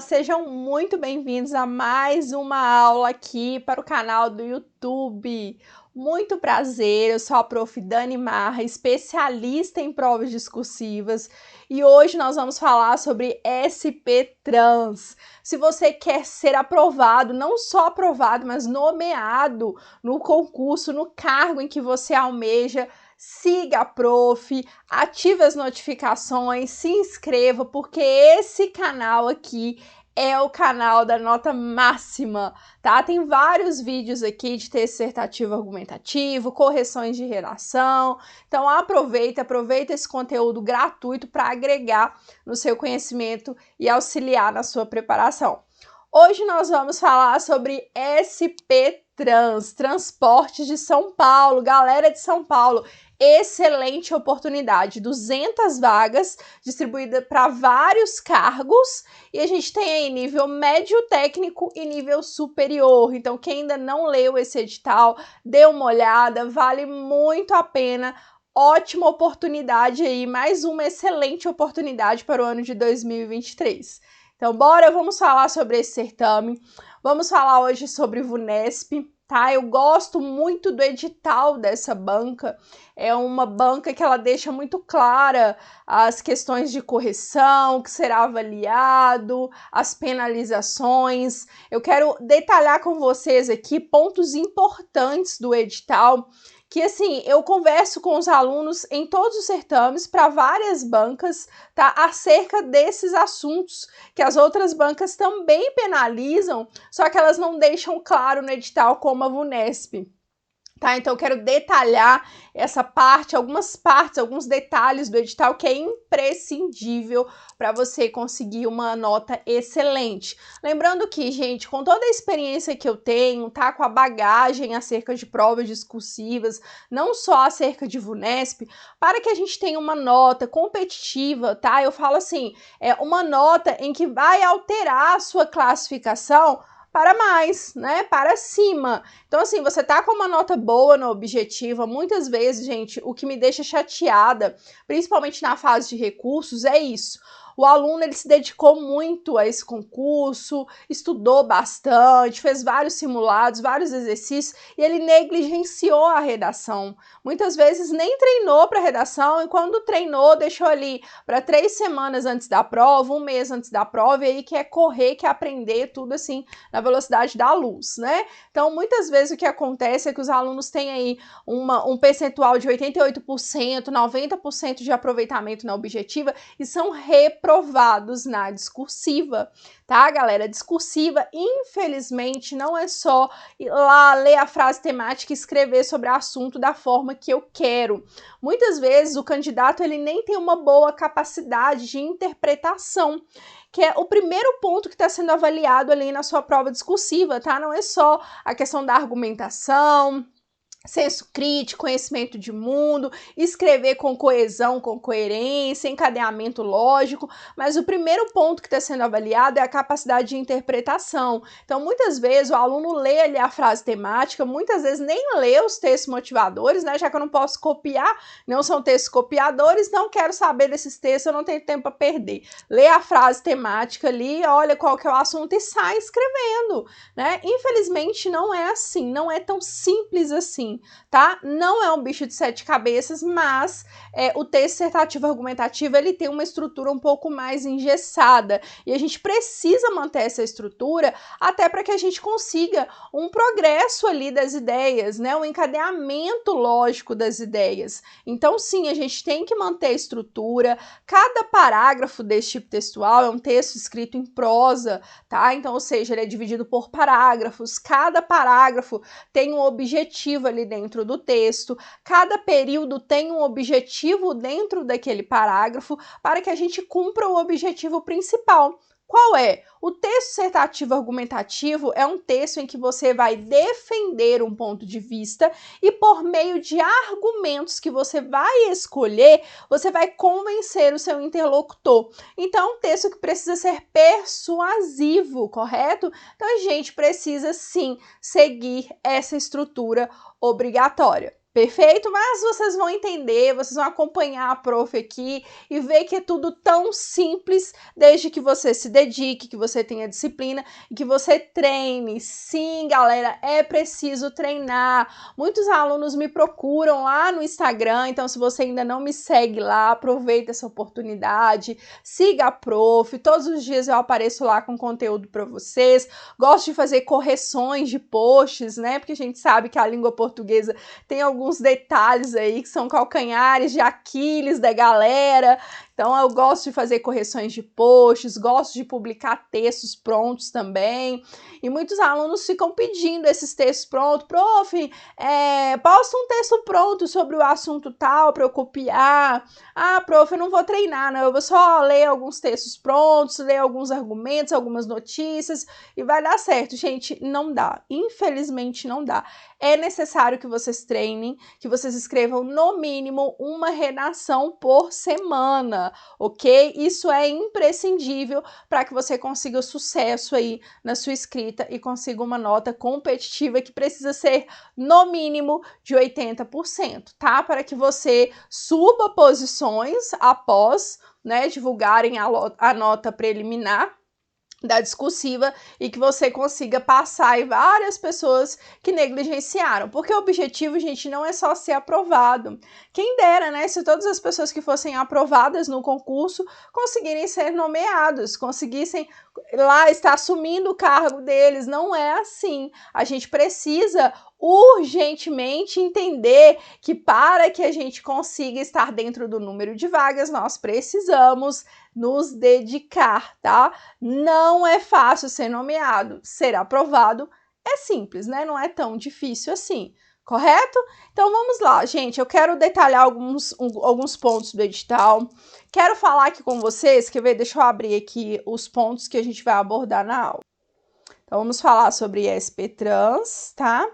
sejam muito bem-vindos a mais uma aula aqui para o canal do YouTube. Muito prazer, eu sou a Prof. Dani Marra, especialista em provas discursivas, e hoje nós vamos falar sobre SP Trans. Se você quer ser aprovado, não só aprovado, mas nomeado no concurso, no cargo em que você almeja, siga a Prof, ative as notificações, se inscreva, porque esse canal aqui é o canal da nota máxima, tá? Tem vários vídeos aqui de texto dissertativo argumentativo, correções de redação, então aproveita esse conteúdo gratuito para agregar no seu conhecimento e auxiliar na sua preparação. Hoje nós vamos falar sobre SP Trans, Transportes de São Paulo, galera de São Paulo. Excelente oportunidade, 200 vagas distribuídas para vários cargos e a gente tem aí nível médio técnico e nível superior. Então quem ainda não leu esse edital, dê uma olhada, vale muito a pena. Ótima oportunidade aí, mais uma excelente oportunidade para o ano de 2023. Então bora, vamos falar sobre esse certame, vamos falar hoje sobre VUNESP. Tá? Eu gosto muito do edital dessa banca, é uma banca que ela deixa muito clara as questões de correção, o que será avaliado, as penalizações. Eu quero detalhar com vocês aqui pontos importantes do edital, que assim, eu converso com os alunos em todos os certames para várias bancas, tá? Acerca desses assuntos que as outras bancas também penalizam, só que elas não deixam claro no edital como a VUNESP. Tá? Então eu quero detalhar essa parte, alguns detalhes do edital que é imprescindível para você conseguir uma nota excelente. Lembrando que, gente, com toda a experiência que eu tenho, tá? Com a bagagem acerca de provas discursivas, não só acerca de VUNESP, para que a gente tenha uma nota competitiva, tá? Eu falo assim, é uma nota em que vai alterar a sua classificação para mais, né, para cima. Então, assim, você tá com uma nota boa no objetiva, muitas vezes, gente, o que me deixa chateada, principalmente na fase de recursos, é isso. O aluno, ele se dedicou muito a esse concurso, estudou bastante, fez vários simulados, vários exercícios, e ele negligenciou a redação. Muitas vezes nem treinou para redação, e quando treinou, deixou ali para 3 semanas antes da prova, 1 mês antes da prova, e aí quer correr, quer aprender tudo assim, na velocidade da luz, né? Então, muitas vezes o que acontece é que os alunos têm aí um percentual de 88%, 90% de aproveitamento na objetiva, e são reprovados na discursiva, tá, galera? Discursiva, infelizmente, não é só ir lá ler a frase temática e escrever sobre o assunto da forma que eu quero. Muitas vezes o candidato ele nem tem uma boa capacidade de interpretação, que é o primeiro ponto que está sendo avaliado ali na sua prova discursiva, tá? Não é só a questão da argumentação, senso crítico, conhecimento de mundo, escrever com coesão, com coerência, encadeamento lógico, mas o primeiro ponto que está sendo avaliado é a capacidade de interpretação. Então, muitas vezes o aluno lê ali a frase temática, muitas vezes nem lê os textos motivadores, né? Já que eu não posso copiar, não são textos copiadores, não quero saber desses textos, eu não tenho tempo para perder. Lê a frase temática ali, olha qual que é o assunto e sai escrevendo, né? Infelizmente não é assim, não é tão simples assim, tá? Não é um bicho de 7 cabeças, mas o texto dissertativo argumentativo ele tem uma estrutura um pouco mais engessada e a gente precisa manter essa estrutura até para que a gente consiga um progresso ali das ideias, né? Um encadeamento lógico das ideias. Então, sim, a gente tem que manter a estrutura. Cada parágrafo desse tipo textual é um texto escrito em prosa, tá? Então, ou seja, ele é dividido por parágrafos. Cada parágrafo tem um objetivo ali dentro do texto, cada período tem um objetivo dentro daquele parágrafo para que a gente cumpra o objetivo principal. Qual é? O texto dissertativo argumentativo é um texto em que você vai defender um ponto de vista e por meio de argumentos que você vai escolher, você vai convencer o seu interlocutor. Então, é um texto que precisa ser persuasivo, correto? Então, a gente precisa sim seguir essa estrutura obrigatória. Perfeito? Mas vocês vão entender, vocês vão acompanhar a prof aqui e ver que é tudo tão simples, desde que você se dedique, que você tenha disciplina e que você treine. Sim, galera, é preciso treinar. Muitos alunos me procuram lá no Instagram, então se você ainda não me segue lá, aproveita essa oportunidade, siga a prof. Todos os dias eu apareço lá com conteúdo para vocês. Gosto de fazer correções de posts, né? Porque a gente sabe que a língua portuguesa tem alguns detalhes aí que são calcanhares de Aquiles da galera. Então eu gosto de fazer correções de posts, gosto de publicar textos prontos também. E muitos alunos ficam pedindo esses textos prontos. Prof, posta um texto pronto sobre o assunto tal para eu copiar. Ah, prof, eu não vou treinar, não. Eu vou só ler alguns textos prontos, ler alguns argumentos, algumas notícias e vai dar certo. Gente, não dá. Infelizmente não dá. É necessário que vocês treinem, que vocês escrevam no mínimo uma redação por semana, ok? Isso é imprescindível para que você consiga sucesso aí na sua escrita e consiga uma nota competitiva que precisa ser no mínimo de 80%, tá? Para que você suba posições após, né, divulgarem a nota preliminar da discursiva e que você consiga passar aí várias pessoas que negligenciaram, porque o objetivo, gente, não é só ser aprovado. Quem dera, né, se todas as pessoas que fossem aprovadas no concurso conseguirem ser nomeados, conseguissem lá estar assumindo o cargo deles. Não é assim. A gente precisa urgentemente entender que para que a gente consiga estar dentro do número de vagas, nós precisamos nos dedicar, tá? Não é fácil ser nomeado, ser aprovado é simples, né? Não é tão difícil assim, correto? Então vamos lá, gente, eu quero detalhar alguns pontos do edital, quero falar aqui com vocês, quer ver? Deixa eu abrir aqui os pontos que a gente vai abordar na aula. Então, vamos falar sobre ESP Trans, tá?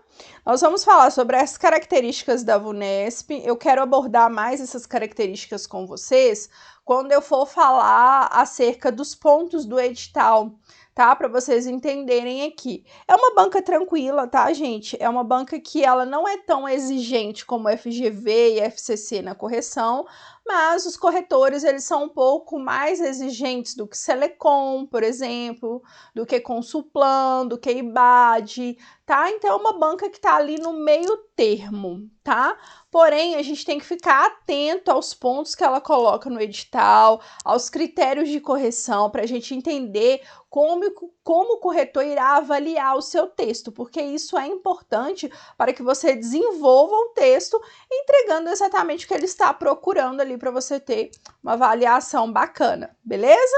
Nós vamos falar sobre as características da VUNESP. Eu quero abordar mais essas características com vocês quando eu for falar acerca dos pontos do edital, tá? Para vocês entenderem aqui. É uma banca tranquila, tá, gente? É uma banca que ela não é tão exigente como FGV e FCC na correção, mas os corretores, eles são um pouco mais exigentes do que Selecom, por exemplo, do que Consulplan, do que IBAD, tá? Então, é uma banca que está ali no meio termo, tá? Porém, a gente tem que ficar atento aos pontos que ela coloca no edital, aos critérios de correção, para a gente entender como o corretor irá avaliar o seu texto, porque isso é importante para que você desenvolva um texto entregando exatamente o que ele está procurando ali para você ter uma avaliação bacana, beleza?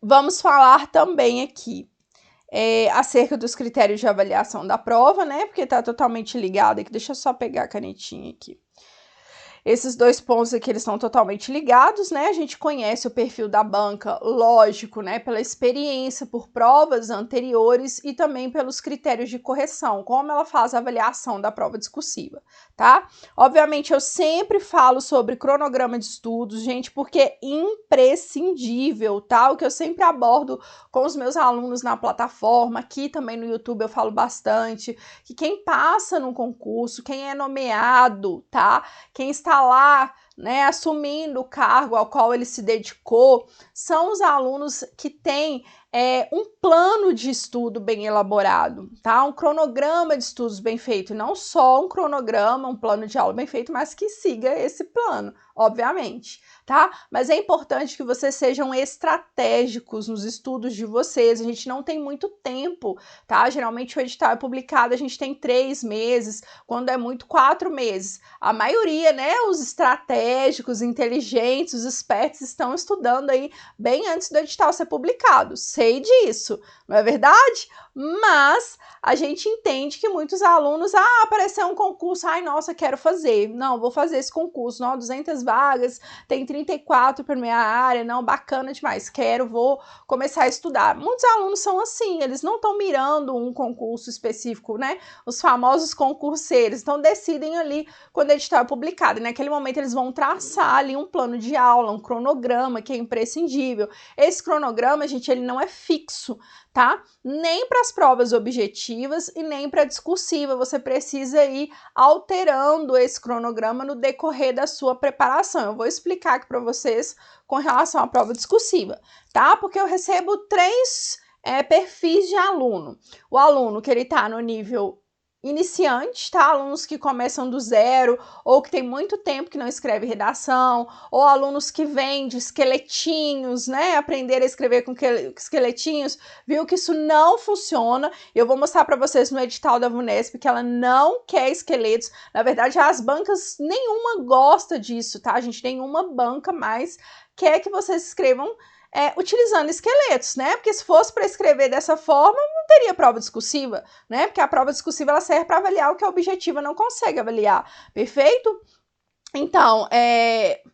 Vamos falar também aqui acerca dos critérios de avaliação da prova, né? Porque tá totalmente ligado aqui. Deixa eu só pegar a canetinha aqui. Esses dois pontos aqui, eles estão totalmente ligados, né? A gente conhece o perfil da banca, lógico, né? Pela experiência, por provas anteriores e também pelos critérios de correção, como ela faz a avaliação da prova discursiva, tá? Obviamente, eu sempre falo sobre cronograma de estudos, gente, porque é imprescindível, tá? O que eu sempre abordo com os meus alunos na plataforma, aqui também no YouTube eu falo bastante, que quem passa no concurso, quem é nomeado, tá? Quem está lá, né, assumindo o cargo ao qual ele se dedicou, são os alunos que têm um plano de estudo bem elaborado, tá? Um cronograma de estudos bem feito, não só um cronograma, um plano de aula bem feito, mas que siga esse plano, obviamente, tá? Mas é importante que vocês sejam estratégicos nos estudos de vocês. A gente não tem muito tempo, tá? Geralmente o edital é publicado, a gente tem 3 meses, quando é muito 4 meses. A maioria, né, os estratégicos, inteligentes, os espertos estão estudando aí bem antes do edital ser publicado. Sei disso, não é verdade? Mas a gente entende que muitos alunos, apareceu um concurso, ai, nossa, quero fazer. Não, vou fazer esse concurso, não, 200 vagas, tem 34 para minha área, não, bacana demais, vou começar a estudar. Muitos alunos são assim, eles não estão mirando um concurso específico, né? Os famosos concurseiros, então decidem ali quando o edital é publicado, e naquele momento eles vão traçar ali um plano de aula, um cronograma que é imprescindível. Esse cronograma, gente, ele não é fixo, tá? Nem para as provas objetivas e nem para a discursiva. Você precisa ir alterando esse cronograma no decorrer da sua preparação. Eu vou explicar aqui para vocês com relação à prova discursiva, tá? Porque eu recebo três perfis de aluno. O aluno que ele está no nível iniciante, tá? Alunos que começam do zero ou que tem muito tempo que não escreve redação, ou alunos que vêm de esqueletinhos, né? Aprender a escrever com esqueletinhos, viu que isso não funciona. Eu vou mostrar para vocês no edital da VUNESP que ela não quer esqueletos. Na verdade, as bancas, nenhuma gosta disso, tá, gente? Nenhuma banca mais quer que vocês escrevam utilizando esqueletos, né? Porque se fosse para escrever dessa forma, não teria prova discursiva, né? Porque a prova discursiva ela serve para avaliar o que a objetiva não consegue avaliar, perfeito? Então,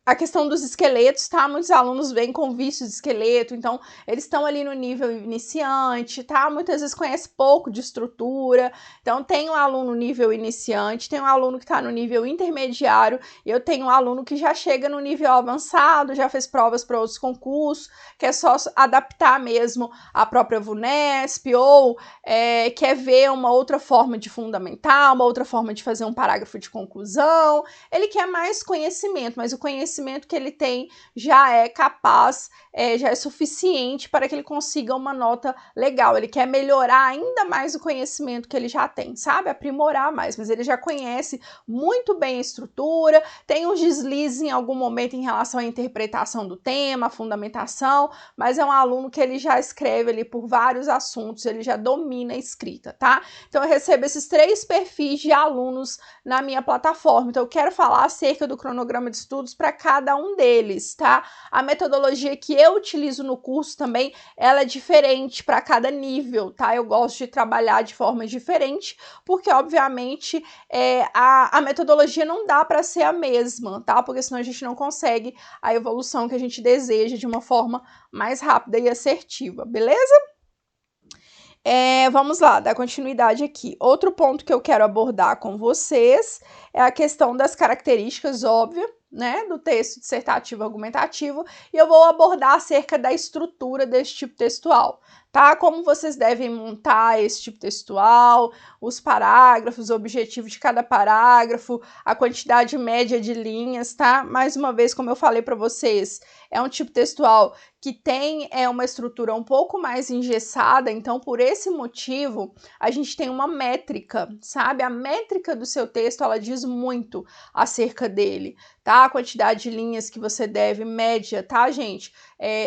a questão dos esqueletos, tá? Muitos alunos vêm com vícios de esqueleto, então eles estão ali no nível iniciante, tá? Muitas vezes conhece pouco de estrutura, então tem um aluno nível iniciante, tem um aluno que está no nível intermediário, e eu tenho um aluno que já chega no nível avançado, já fez provas para outros concursos, que é só adaptar mesmo a própria VUNESP, ou quer ver uma outra forma de fundamentar, uma outra forma de fazer um parágrafo de conclusão. Ele quer mais conhecimento, mas o conhecimento que ele tem já é capaz, já é suficiente para que ele consiga uma nota legal. Ele quer melhorar ainda mais o conhecimento que ele já tem, sabe? Aprimorar mais, mas ele já conhece muito bem a estrutura, tem uns deslizes em algum momento em relação à interpretação do tema, a fundamentação, mas é um aluno que ele já escreve ali por vários assuntos, ele já domina a escrita, tá? Então eu recebo esses três perfis de alunos na minha plataforma, então eu quero falar acerca do cronograma de estudos para cada um deles, tá? A metodologia que eu utilizo no curso também, ela é diferente para cada nível, tá? Eu gosto de trabalhar de forma diferente, porque obviamente a metodologia não dá para ser a mesma, tá? Porque senão a gente não consegue a evolução que a gente deseja de uma forma mais rápida e assertiva, beleza? Vamos lá, dar continuidade aqui. Outro ponto que eu quero abordar com vocês é a questão das características óbvias, né, do texto dissertativo argumentativo, e eu vou abordar acerca da estrutura desse tipo textual, tá? Como vocês devem montar esse tipo textual, os parágrafos, o objetivo de cada parágrafo, a quantidade média de linhas, tá? Mais uma vez, como eu falei para vocês, é um tipo textual que tem uma estrutura um pouco mais engessada, então por esse motivo a gente tem uma métrica, sabe? A métrica do seu texto, ela diz muito acerca dele, tá? A quantidade de linhas que você deve, média, tá, gente?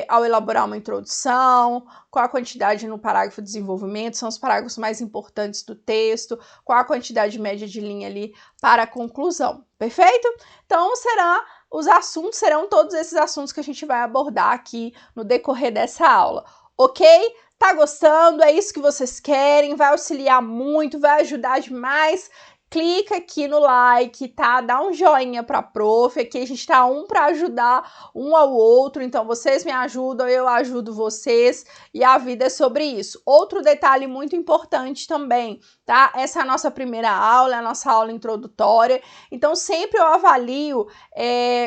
Ao elaborar uma introdução, qual a quantidade no parágrafo de desenvolvimento, são os parágrafos mais importantes do texto, qual a quantidade média de linha ali para a conclusão, perfeito? Então, os assuntos serão todos esses assuntos que a gente vai abordar aqui no decorrer dessa aula, ok? Tá gostando? É isso que vocês querem? Vai auxiliar muito, vai ajudar demais? Clica aqui no like, tá? Dá um joinha pra prof, aqui a gente tá para ajudar um ao outro, então vocês me ajudam, eu ajudo vocês, e a vida é sobre isso. Outro detalhe muito importante também, tá? Essa é a nossa primeira aula, a nossa aula introdutória, então sempre eu avalio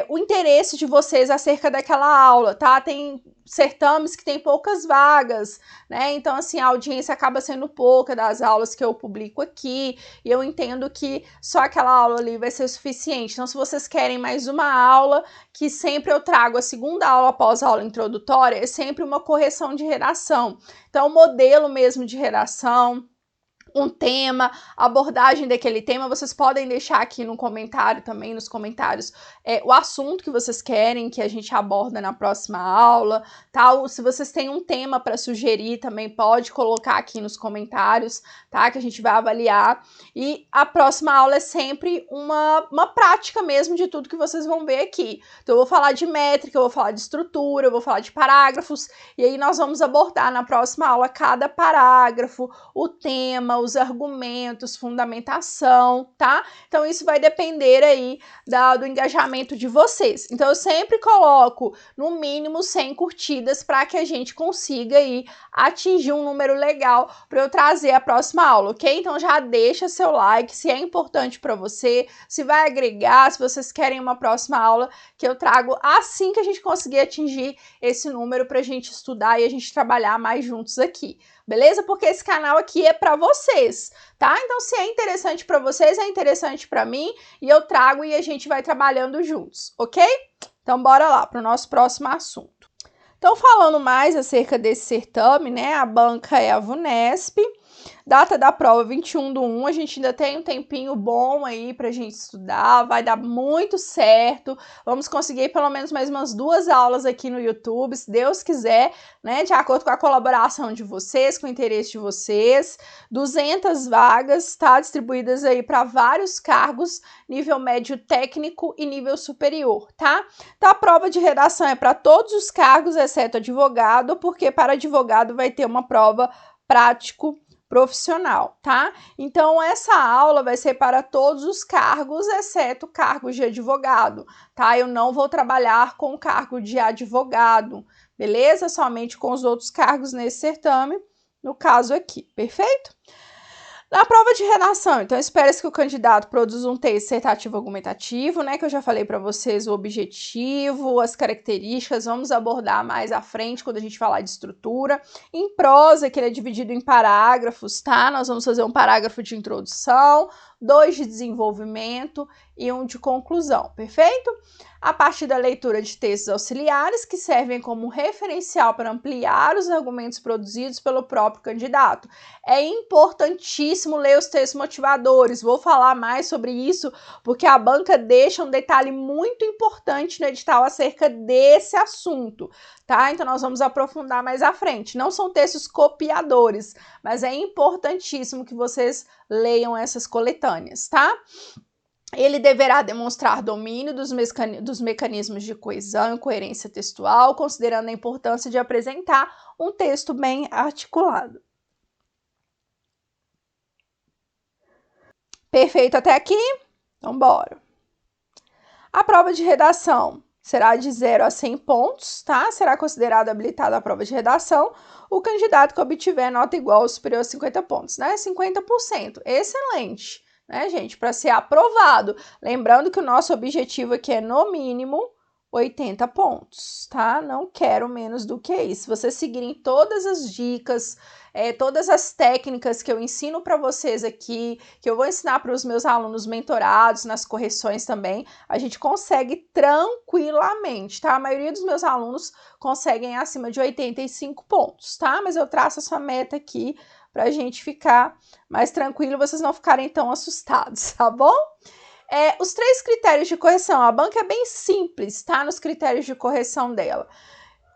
o interesse de vocês acerca daquela aula, tá? Tem certames que tem poucas vagas, né? Então, assim, a audiência acaba sendo pouca das aulas que eu publico aqui, e eu entendo que só aquela aula ali vai ser suficiente. Então, se vocês querem mais uma aula, que sempre eu trago a segunda aula após a aula introdutória, é sempre uma correção de redação. Então, o modelo mesmo de redação, um tema, abordagem daquele tema, vocês podem deixar aqui no comentário também, nos comentários, o assunto que vocês querem que a gente aborda na próxima aula, tá? Se vocês têm um tema para sugerir também, pode colocar aqui nos comentários, tá? Que a gente vai avaliar. E a próxima aula é sempre uma prática mesmo de tudo que vocês vão ver aqui. Então eu vou falar de métrica, eu vou falar de estrutura, eu vou falar de parágrafos, e aí nós vamos abordar na próxima aula cada parágrafo, o tema, os argumentos, fundamentação, tá? Então, isso vai depender aí do engajamento de vocês. Então, eu sempre coloco no mínimo 100 curtidas para que a gente consiga aí atingir um número legal para eu trazer a próxima aula, ok? Então, já deixa seu like se é importante para você, se vai agregar, se vocês querem uma próxima aula que eu trago assim que a gente conseguir atingir esse número para a gente estudar e a gente trabalhar mais juntos aqui, beleza? Porque esse canal aqui é para vocês, tá? Então, se é interessante para vocês, é interessante para mim e eu trago e a gente vai trabalhando juntos, ok? Então, bora lá para o nosso próximo assunto. Então, falando mais acerca desse certame, né? A banca é a VUNESP. Data da prova 21/1, a gente ainda tem um tempinho bom aí pra gente estudar, vai dar muito certo, vamos conseguir pelo menos mais umas 2 aulas aqui no YouTube, se Deus quiser, né, de acordo com a colaboração de vocês, com o interesse de vocês, 200 vagas, tá, distribuídas aí para vários cargos, nível médio técnico e nível superior, tá? Então, a prova de redação é para todos os cargos, exceto advogado, porque para advogado vai ter uma prova prático profissional, tá? Então, essa aula vai ser para todos os cargos, exceto cargos de advogado, tá? Eu não vou trabalhar com o cargo de advogado, beleza? Somente com os outros cargos nesse certame, no caso aqui, perfeito? Na prova de redação, então, espera-se que o candidato produza um texto dissertativo argumentativo, né, que eu já falei para vocês o objetivo, as características, vamos abordar mais à frente quando a gente falar de estrutura. Em prosa, que ele é dividido em parágrafos, tá? Nós vamos fazer um parágrafo de introdução, 2 de desenvolvimento e 1 de conclusão, perfeito? A partir da leitura de textos auxiliares, que servem como referencial para ampliar os argumentos produzidos pelo próprio candidato. É importantíssimo ler os textos motivadores, vou falar mais sobre isso, porque a banca deixa um detalhe muito importante no edital acerca desse assunto, tá? Então, nós vamos aprofundar mais à frente. Não são textos copiadores, mas é importantíssimo que vocês leiam essas coletâneas, tá? Ele deverá demonstrar domínio dos mecanismos de coesão e coerência textual, considerando a importância de apresentar um texto bem articulado. Perfeito até aqui? Então, bora. A prova de redação será de 0 a 100 pontos, tá? Será considerado habilitado a prova de redação o candidato que obtiver nota igual ou superior a 50 pontos, né? 50%. Excelente, né, gente? Para ser aprovado. Lembrando que o nosso objetivo aqui é, no mínimo, 80 pontos, tá? Não quero menos do que isso. Se vocês seguirem todas as dicas, todas as técnicas que eu ensino para vocês aqui, que eu vou ensinar para os meus alunos mentorados, nas correções também, a gente consegue tranquilamente, tá? A maioria dos meus alunos conseguem acima de 85 pontos, tá? Mas eu traço essa meta aqui para a gente ficar mais tranquilo e vocês não ficarem tão assustados, tá bom? Os 3 critérios de correção, a banca é bem simples, tá? Nos critérios de correção dela.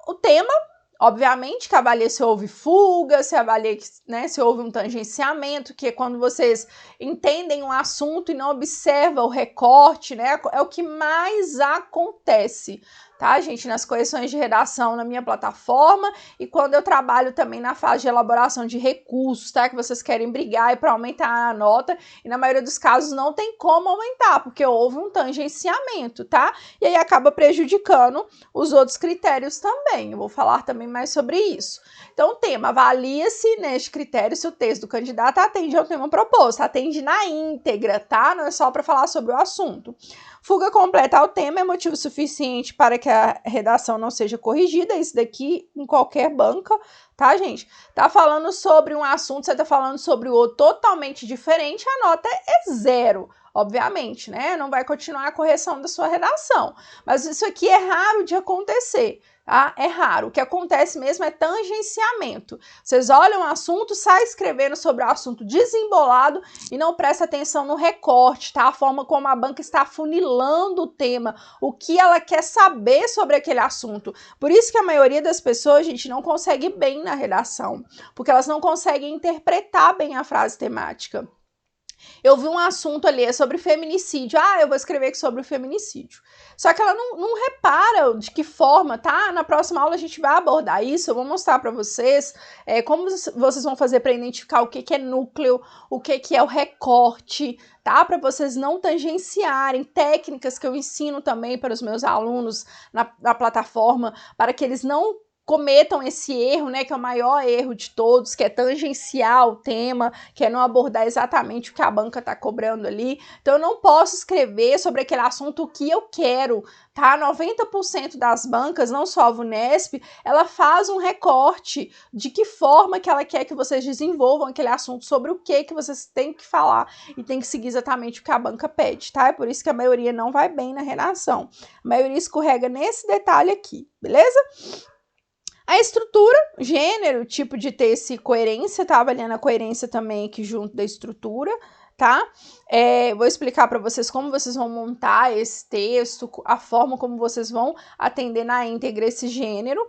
O tema, obviamente, que avalia se houve fuga, se avalia, né, se houve um tangenciamento, que é quando vocês entendem um assunto e não observam o recorte, né? É o que mais acontece, tá, gente? Nas correções de redação na minha plataforma e quando eu trabalho também na fase de elaboração de recursos, tá? Que vocês querem brigar para aumentar a nota e na maioria dos casos não tem como aumentar, porque houve um tangenciamento, tá? E aí acaba prejudicando os outros critérios também. Eu vou falar também mais sobre isso. Então, o tema, avalia-se neste critério se o texto do candidato atende ao tema proposto, atende na íntegra, tá? Não é só para falar sobre o assunto. Fuga completa ao tema é motivo suficiente para que a redação não seja corrigida, isso daqui em qualquer banca, tá, gente? Tá falando sobre um assunto, você tá falando sobre o outro totalmente diferente, a nota é 0, obviamente, né? Não vai continuar a correção da sua redação, mas isso aqui é raro de acontecer, tá? É raro, o que acontece mesmo é tangenciamento. Vocês olham o assunto, saem escrevendo sobre o assunto desembolado e não presta atenção no recorte, tá? A forma como a banca está afunilando o tema, o que ela quer saber sobre aquele assunto. Por isso que a maioria das pessoas, gente, não consegue bem na redação, porque elas não conseguem interpretar bem a frase temática. Eu vi um assunto ali sobre feminicídio. Eu vou escrever aqui sobre o feminicídio. Só que ela não repara de que forma, tá? Na próxima aula a gente vai abordar isso. Eu vou mostrar para vocês como vocês vão fazer para identificar o que é núcleo, o que é o recorte, tá? Para vocês não tangenciarem técnicas que eu ensino também para os meus alunos na plataforma, para que eles não cometam esse erro, né, que é o maior erro de todos, que é tangenciar o tema, que é não abordar exatamente o que a banca está cobrando ali. Então eu não posso escrever sobre aquele assunto o que eu quero, tá? 90% das bancas, não só a VUNESP, ela faz um recorte de que forma que ela quer que vocês desenvolvam aquele assunto, sobre o que vocês têm que falar e tem que seguir exatamente o que a banca pede, tá? É por isso que a maioria não vai bem na redação. A maioria escorrega nesse detalhe aqui, beleza? A estrutura, gênero, tipo de texto e coerência, tá avaliando a coerência também aqui junto da estrutura, tá? Vou explicar para vocês como vocês vão montar esse texto, a forma como vocês vão atender na íntegra esse gênero.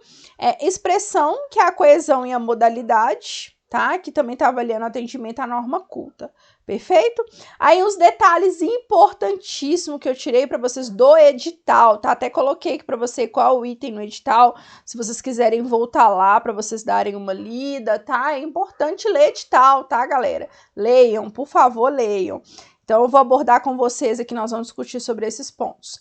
Expressão, que é a coesão e a modalidade, tá? Que também tá avaliando atendimento à norma culta. Perfeito? Aí os detalhes importantíssimos que eu tirei para vocês do edital, tá? Até coloquei aqui para você qual o item no edital, se vocês quiserem voltar lá para vocês darem uma lida, tá? É importante ler edital, tá, galera? Leiam, por favor, leiam. Então eu vou abordar com vocês aqui, nós vamos discutir sobre esses pontos.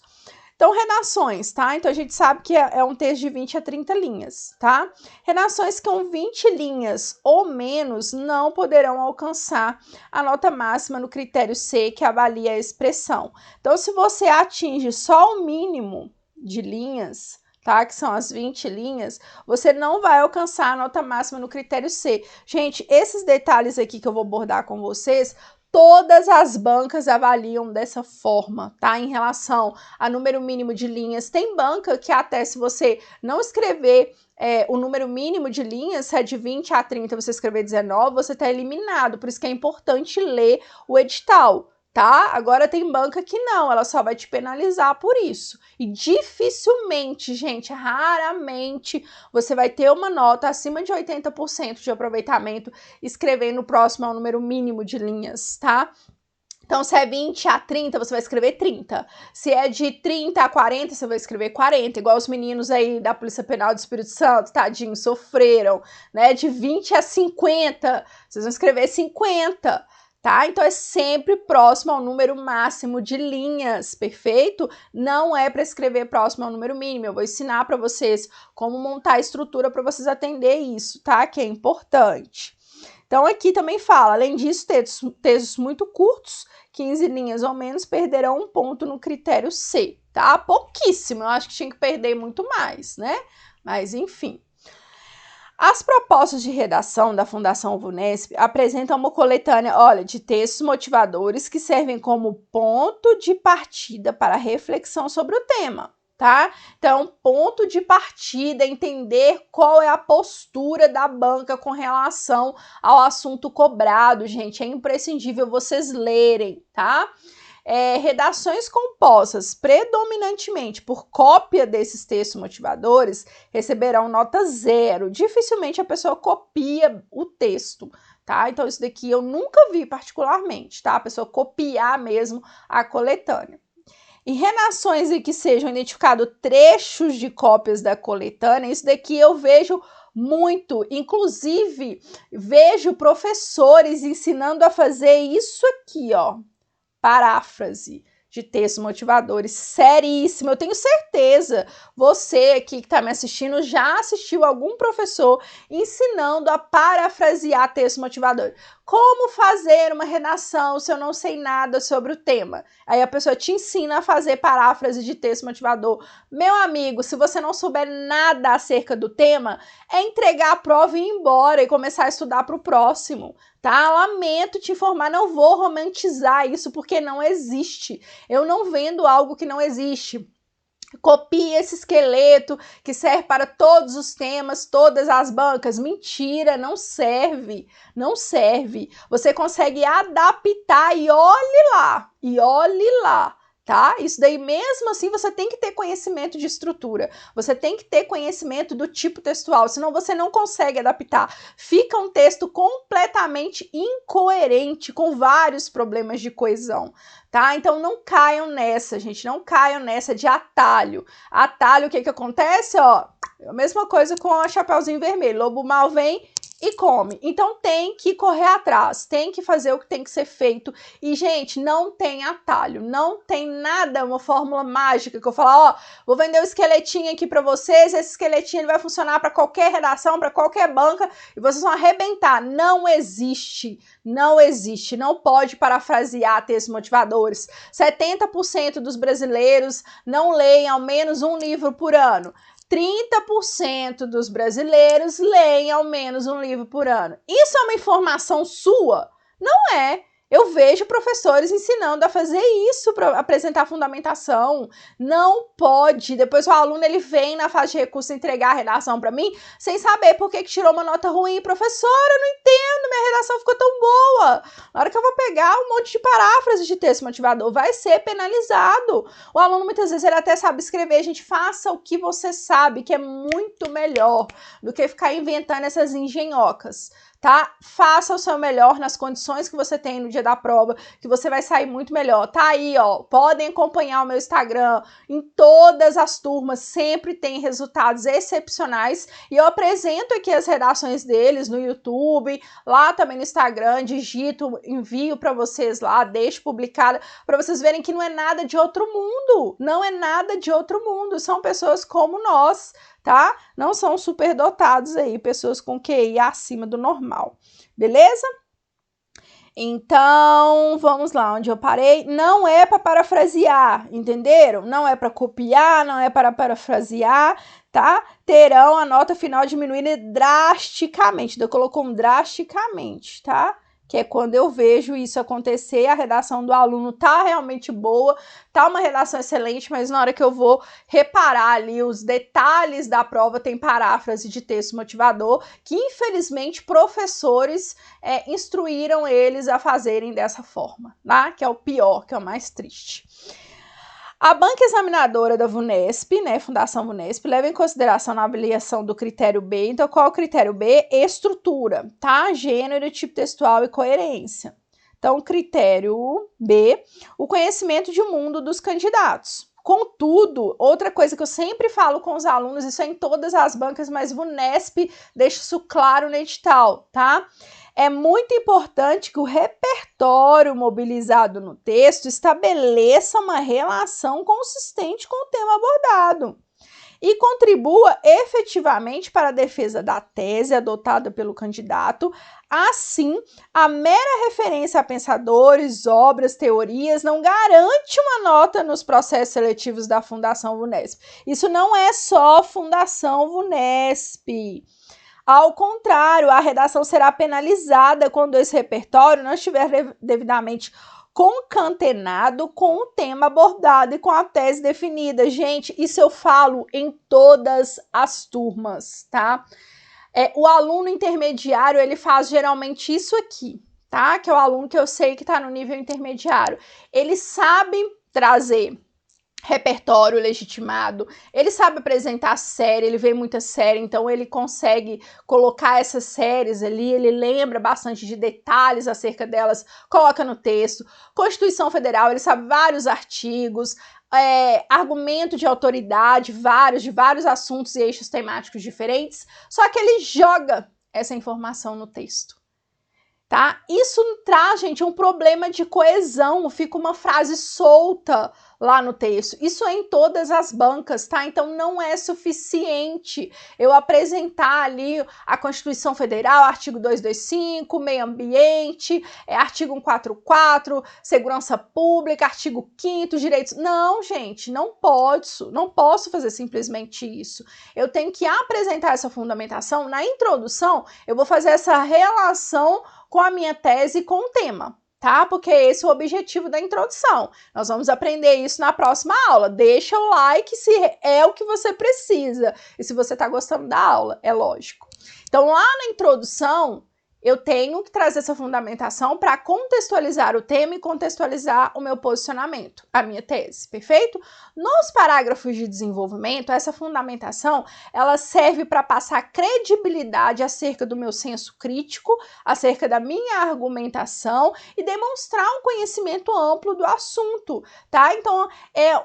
Então, redações, tá? Então, a gente sabe que é um texto de 20 a 30 linhas, tá? Redações com 20 linhas ou menos não poderão alcançar a nota máxima no critério C, que avalia a expressão. Então, se você atinge só o mínimo de linhas, tá? Que são as 20 linhas, você não vai alcançar a nota máxima no critério C. Gente, esses detalhes aqui que eu vou abordar com vocês, todas as bancas avaliam dessa forma, tá? Em relação a número mínimo de linhas. Tem banca que até se você não escrever o número mínimo de linhas, se é de 20 a 30, você escrever 19, você tá eliminado. Por isso que é importante ler o edital, tá? Agora tem banca que não, ela só vai te penalizar por isso. E dificilmente, gente, raramente, você vai ter uma nota acima de 80% de aproveitamento escrevendo próximo ao número mínimo de linhas, tá? Então, se é 20 a 30, você vai escrever 30. Se é de 30 a 40, você vai escrever 40. Igual os meninos aí da Polícia Penal do Espírito Santo, tadinhos, sofreram, né? De 20 a 50, vocês vão escrever 50. Tá? Então, é sempre próximo ao número máximo de linhas, perfeito? Não é para escrever próximo ao número mínimo. Eu vou ensinar para vocês como montar a estrutura para vocês atender isso, tá? Que é importante. Então, aqui também fala, além disso, textos muito curtos, 15 linhas ou menos, perderão um ponto no critério C, tá? Pouquíssimo, eu acho que tinha que perder muito mais, né? Mas, enfim. As propostas de redação da Fundação VUNESP apresentam uma coletânea, olha, de textos motivadores que servem como ponto de partida para a reflexão sobre o tema, tá? Então, ponto de partida, entender qual é a postura da banca com relação ao assunto cobrado, gente, é imprescindível vocês lerem, tá? Redações compostas predominantemente por cópia desses textos motivadores receberão nota 0. Dificilmente a pessoa copia o texto, tá? Então, isso daqui eu nunca vi particularmente, tá? A pessoa copiar mesmo a coletânea. Em redações em que sejam identificados trechos de cópias da coletânea, isso daqui eu vejo muito, inclusive vejo professores ensinando a fazer isso aqui, ó. Paráfrase de textos motivadores, seríssimo. Eu tenho certeza, você aqui que está me assistindo já assistiu algum professor ensinando a parafrasear textos motivadores. Como fazer uma redação se eu não sei nada sobre o tema? Aí a pessoa te ensina a fazer paráfrase de texto motivador. Meu amigo, se você não souber nada acerca do tema, é entregar a prova e ir embora e começar a estudar para o próximo, tá? Lamento te informar, não vou romantizar isso porque não existe. Eu não vendo algo que não existe. Copie esse esqueleto que serve para todos os temas, todas as bancas. Mentira, não serve, não serve. Você consegue adaptar e olhe lá, tá? Isso daí, mesmo assim, você tem que ter conhecimento de estrutura, você tem que ter conhecimento do tipo textual, senão você não consegue adaptar. Fica um texto completamente incoerente, com vários problemas de coesão, tá? Então não caiam nessa, gente, não caiam nessa de atalho. Atalho, o que que acontece, ó? A mesma coisa com a Chapeuzinho Vermelho, lobo mal vem e come. Então tem que correr atrás, tem que fazer o que tem que ser feito. E, gente, não tem atalho, não tem nada, uma fórmula mágica que eu falo, ó, vou vender um esqueletinho aqui para vocês, esse esqueletinho ele vai funcionar para qualquer redação, para qualquer banca, e vocês vão arrebentar. Não existe, não existe, não pode parafrasear textos motivadores. 70% dos brasileiros não leem ao menos um livro por ano. 30% dos brasileiros leem ao menos um livro por ano. Isso é uma informação sua? Não é. Eu vejo professores ensinando a fazer isso para apresentar fundamentação. Não pode. Depois o aluno ele vem na fase de recurso entregar a redação para mim sem saber por que tirou uma nota ruim. Professora, eu não entendo, minha redação ficou tão boa. Na hora que eu vou pegar um monte de paráfrases de texto motivador, vai ser penalizado. O aluno muitas vezes ele até sabe escrever. Gente, faça o que você sabe, que é muito melhor do que ficar inventando essas engenhocas. Tá? Faça o seu melhor nas condições que você tem no dia da prova, que você vai sair muito melhor. Tá aí, ó, podem acompanhar o meu Instagram, em todas as turmas sempre tem resultados excepcionais e eu apresento aqui as redações deles no YouTube, lá também no Instagram, digito, envio para vocês lá, deixo publicada, para vocês verem que não é nada de outro mundo, não é nada de outro mundo, são pessoas como nós, tá? Não são superdotados aí, pessoas com QI acima do normal, beleza? Então, vamos lá, onde eu parei? Não é para parafrasear, entenderam? Não é para copiar, não é para parafrasear, tá? Terão a nota final diminuída drasticamente, eu colocou um drasticamente, tá? Que é quando eu vejo isso acontecer, a redação do aluno tá realmente boa, tá uma redação excelente, mas na hora que eu vou reparar ali os detalhes da prova, tem paráfrase de texto motivador, que infelizmente professores instruíram eles a fazerem dessa forma, tá? Que é o pior, que é o mais triste. A banca examinadora da VUNESP, né, Fundação VUNESP, leva em consideração na avaliação do critério B. Então, qual é o critério B? Estrutura, tá? Gênero, tipo textual e coerência. Então, critério B, o conhecimento de mundo dos candidatos. Contudo, outra coisa que eu sempre falo com os alunos, isso é em todas as bancas, mas VUNESP deixa isso claro no edital, tá? É muito importante que o repertório mobilizado no texto estabeleça uma relação consistente com o tema abordado e contribua efetivamente para a defesa da tese adotada pelo candidato. Assim, a mera referência a pensadores, obras, teorias não garante uma nota nos processos seletivos da Fundação VUNESP. Isso não é só Fundação VUNESP. Ao contrário, a redação será penalizada quando esse repertório não estiver devidamente concatenado com o tema abordado e com a tese definida. Gente, isso eu falo em todas as turmas, tá? O aluno intermediário, ele faz geralmente isso aqui, tá? Que é o aluno que eu sei que está no nível intermediário. Ele sabe trazer repertório legitimado, ele sabe apresentar série, ele vê muita série, então ele consegue colocar essas séries ali, ele lembra bastante de detalhes acerca delas, coloca no texto. Constituição Federal, ele sabe vários artigos, argumento de autoridade, de vários assuntos e eixos temáticos diferentes, só que ele joga essa informação no texto. Tá? Isso traz, gente, um problema de coesão, fica uma frase solta lá no texto. Isso é em todas as bancas, tá? Então não é suficiente eu apresentar ali a Constituição Federal, artigo 225, meio ambiente, artigo 144, segurança pública, artigo 5º, direitos. Não, gente, não posso fazer simplesmente isso. Eu tenho que apresentar essa fundamentação. Na introdução, eu vou fazer essa relação com a minha tese e com o tema, tá? Porque esse é o objetivo da introdução. Nós vamos aprender isso na próxima aula. Deixa o like se é o que você precisa e se você tá gostando da aula, é lógico. Então, lá na introdução, eu tenho que trazer essa fundamentação para contextualizar o tema e contextualizar o meu posicionamento, a minha tese, perfeito? Nos parágrafos de desenvolvimento, essa fundamentação, ela serve para passar credibilidade acerca do meu senso crítico, acerca da minha argumentação e demonstrar um conhecimento amplo do assunto, tá? Então, é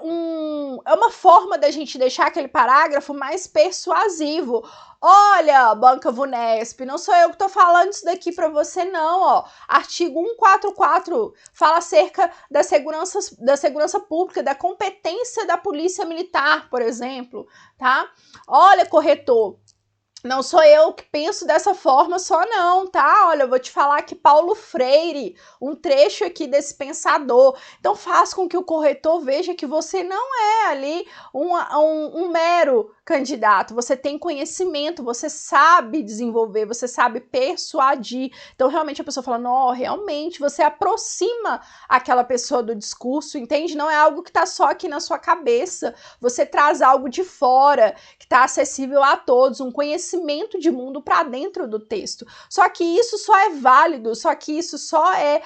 uma forma da gente deixar aquele parágrafo mais persuasivo. Olha, Banca Vunesp, não sou eu que estou falando isso daqui para você não, ó. Artigo 144 fala acerca da segurança pública, da competência da Polícia Militar, por exemplo, tá? Olha, corretor, não sou eu que penso dessa forma só não, tá? Olha, eu vou te falar que Paulo Freire, um trecho aqui desse pensador. Então faz com que o corretor veja que você não é ali um mero candidato, você tem conhecimento, você sabe desenvolver, você sabe persuadir. Então realmente a pessoa fala, não, realmente você aproxima aquela pessoa do discurso, entende? Não é algo que tá só aqui na sua cabeça, você traz algo de fora, que está acessível a todos, um conhecimento de mundo para dentro do texto. Só que isso só é válido, só que isso só é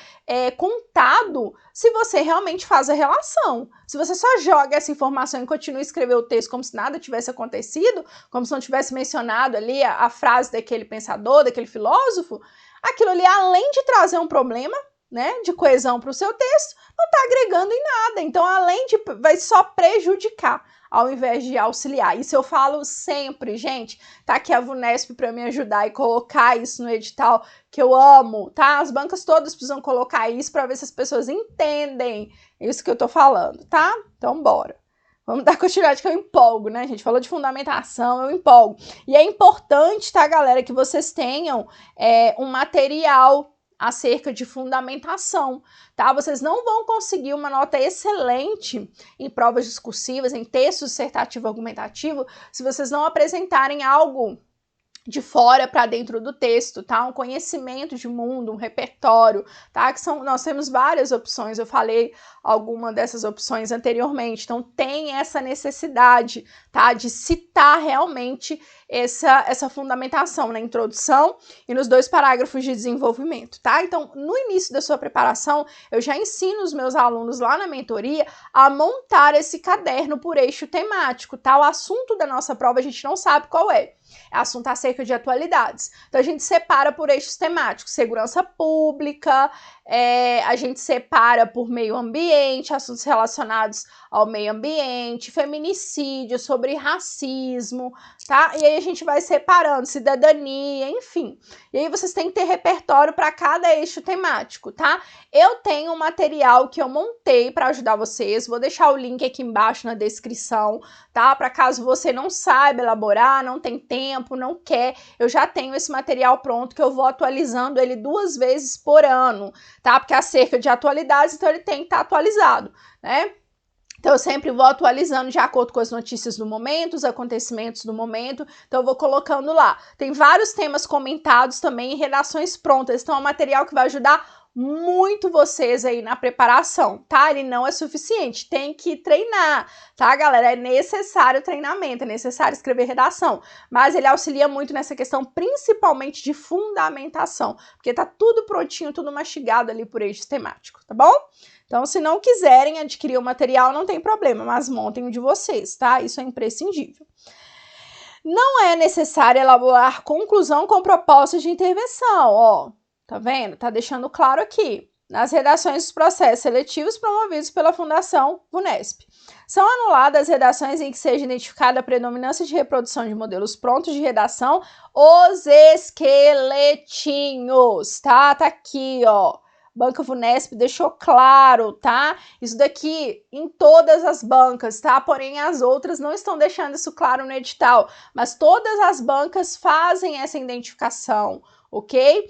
contado se você realmente faz a relação. Se você só joga essa informação e continua a escrever o texto como se nada tivesse acontecido, como se não tivesse mencionado ali a frase daquele pensador, daquele filósofo, aquilo ali, além de trazer um problema, né, de coesão para o seu texto, não está agregando em nada. Então, vai só prejudicar ao invés de auxiliar. Isso eu falo sempre, gente. Tá aqui a Vunesp para me ajudar e colocar isso no edital, que eu amo, tá? As bancas todas precisam colocar isso para ver se as pessoas entendem isso que eu tô falando, tá? Então, bora. Vamos dar continuidade que eu empolgo, né? A gente falou de fundamentação, eu empolgo. E é importante, tá, galera, que vocês tenham um material acerca de fundamentação, tá? Vocês não vão conseguir uma nota excelente em provas discursivas, em texto dissertativo argumentativo, se vocês não apresentarem algo de fora para dentro do texto, tá? Um conhecimento de mundo, um repertório, tá? Nós temos várias opções, eu falei alguma dessas opções anteriormente, então tem essa necessidade, tá? De citar realmente essa fundamentação na introdução e nos 2 parágrafos de desenvolvimento, tá? Então, no início da sua preparação, eu já ensino os meus alunos lá na mentoria a montar esse caderno por eixo temático, tá? O assunto da nossa prova a gente não sabe qual é assunto acerca de atualidades. Então, a gente separa por eixos temáticos, segurança pública, a gente separa por meio ambiente, assuntos relacionados ao meio ambiente, feminicídio, sobre racismo, tá? E aí a gente vai separando, cidadania, enfim. E aí vocês têm que ter repertório para cada eixo temático, tá? Eu tenho um material que eu montei para ajudar vocês, vou deixar o link aqui embaixo na descrição, tá? Para caso você não saiba elaborar, não tem tempo, não quer, eu já tenho esse material pronto que eu vou atualizando ele 2 vezes por ano, tá? Porque é acerca de atualidades, então ele tem que estar atualizado, né? Então, eu sempre vou atualizando de acordo com as notícias do momento, os acontecimentos do momento, então eu vou colocando lá. Tem vários temas comentados também em redações prontas, então é um material que vai ajudar muito vocês aí na preparação, tá? Ele não é suficiente, tem que treinar, tá, galera? É necessário treinamento, é necessário escrever redação, mas ele auxilia muito nessa questão, principalmente de fundamentação, porque tá tudo prontinho, tudo mastigado ali por eixos temáticos, tá bom? Então, se não quiserem adquirir o material, não tem problema, mas montem o de vocês, tá? Isso é imprescindível. Não é necessário elaborar conclusão com proposta de intervenção, ó. Tá vendo? Tá deixando claro aqui. Nas redações dos processos seletivos promovidos pela Fundação Vunesp. São anuladas as redações em que seja identificada a predominância de reprodução de modelos prontos de redação, os esqueletinhos, tá? Tá aqui, ó. Banca Vunesp deixou claro, tá? Isso daqui em todas as bancas, tá? Porém, as outras não estão deixando isso claro no edital, mas todas as bancas fazem essa identificação, ok?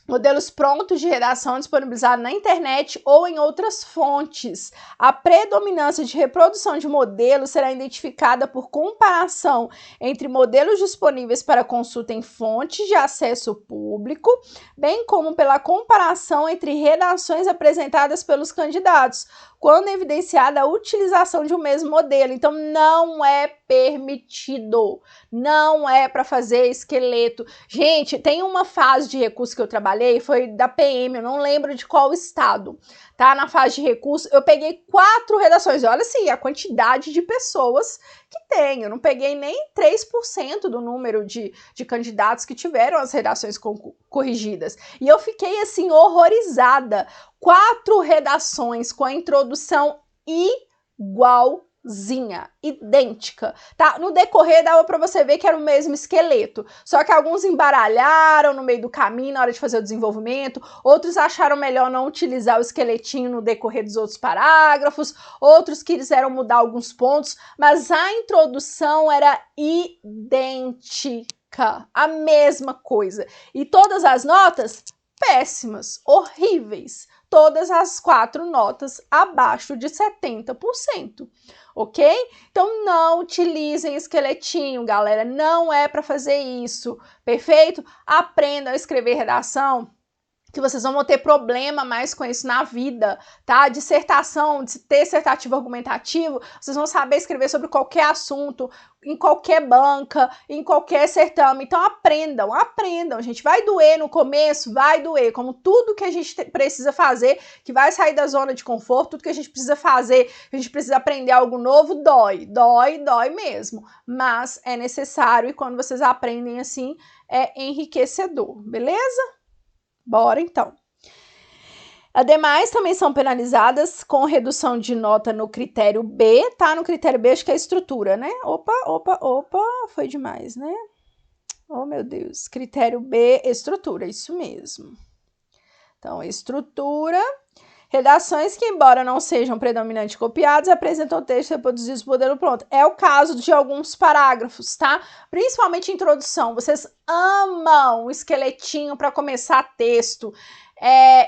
modelos prontos de redação disponibilizados na internet ou em outras fontes. A predominância de reprodução de modelos será identificada por comparação entre modelos disponíveis para consulta em fontes de acesso público, bem como pela comparação entre redações apresentadas pelos candidatos, quando evidenciada a utilização de um mesmo modelo. Então, não é permitido, não é para fazer esqueleto. Gente, tem uma fase de recurso que eu trabalhei, foi da PM, eu não lembro de qual estado, tá? Na fase de recurso, eu peguei 4 redações. Olha assim, a quantidade de pessoas que tem. Eu não peguei nem 3% do número de candidatos que tiveram as redações corrigidas. E eu fiquei, assim, horrorizada. 4 redações com a introdução igualzinha, idêntica, tá? No decorrer dava para você ver que era o mesmo esqueleto, só que alguns embaralharam no meio do caminho na hora de fazer o desenvolvimento, outros acharam melhor não utilizar o esqueletinho no decorrer dos outros parágrafos, outros quiseram mudar alguns pontos, mas a introdução era idêntica, a mesma coisa. E todas as notas péssimas, horríveis. Todas as 4 notas abaixo de 70%, ok? Então, não utilizem esqueletinho, galera, não é para fazer isso, perfeito? Aprendam a escrever redação, que vocês não vão ter problema mais com isso na vida, tá? Dissertação, dissertativo argumentativo, vocês vão saber escrever sobre qualquer assunto, em qualquer banca, em qualquer certame. Então aprendam, aprendam, gente. Vai doer no começo, vai doer, como tudo que a gente precisa fazer, que vai sair da zona de conforto, tudo que a gente precisa fazer, que a gente precisa aprender algo novo, dói, dói, dói mesmo. Mas é necessário e quando vocês aprendem assim, é enriquecedor, beleza? Bora, então. Ademais, também são penalizadas com redução de nota no critério B, tá? No critério B, acho que é a estrutura, né? Opa, foi demais, né? Oh, meu Deus. Critério B, estrutura, isso mesmo. Então, estrutura. Redações que, embora não sejam predominantemente copiadas, apresentam textos reproduzidos no modelo pronto. É o caso de alguns parágrafos, tá? Principalmente introdução. Vocês amam o esqueletinho para começar texto.